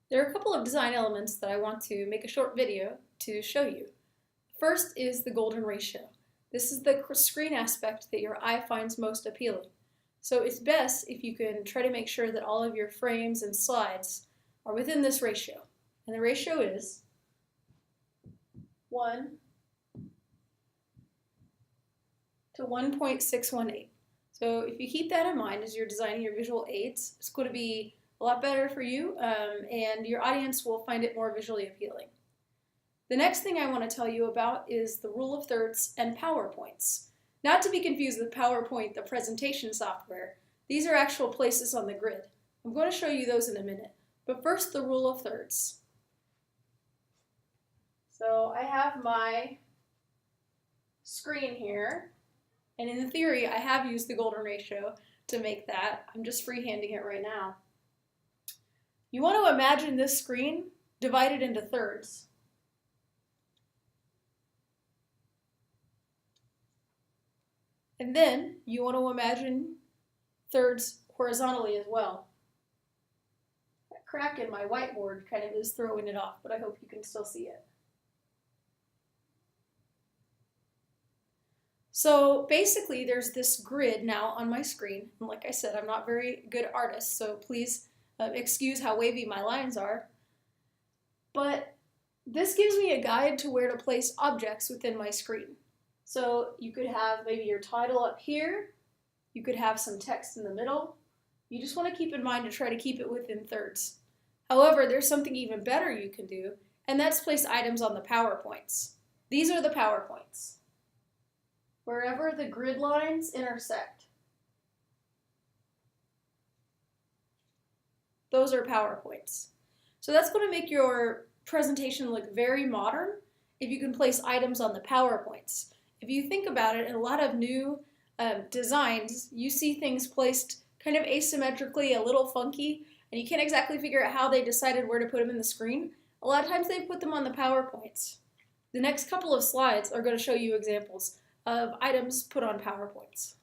There are a couple of design elements that I want to make a short video to show you. First is the golden ratio. This is the screen aspect that your eye finds most appealing. So it's best if you can try to make sure that all of your frames and slides are within this ratio. And the ratio is 1 to 1.618. So if you keep that in mind as you're designing your visual aids, it's going to be a lot better for you, and your audience will find it more visually appealing. The next thing I want to tell you about is the rule of thirds and PowerPoints. Not to be confused with PowerPoint, the presentation software. These are actual places on the grid. I'm going to show you those in a minute. But first, the rule of thirds. So I have my screen here, and in the theory, I have used the golden ratio to make that. I'm just freehanding it right now. You want to imagine this screen divided into thirds. And then you want to imagine thirds horizontally as well. That crack in my whiteboard kind of is throwing it off, but I hope you can still see it. So basically there's this grid now on my screen. And like I said, I'm not a very good artist, so please excuse how wavy my lines are. But this gives me a guide to where to place objects within my screen. So you could have maybe your title up here. You could have some text in the middle. You just want to keep in mind to try to keep it within thirds. However, there's something even better you can do, and that's place items on the PowerPoints. These are the PowerPoints. Wherever the grid lines intersect, those are PowerPoints. So that's going to make your presentation look very modern if you can place items on the PowerPoints. If you think about it, in a lot of new designs, you see things placed kind of asymmetrically, a little funky, and you can't exactly figure out how they decided where to put them in the screen. A lot of times they put them on the PowerPoints. The next couple of slides are going to show you examples of items put on PowerPoints.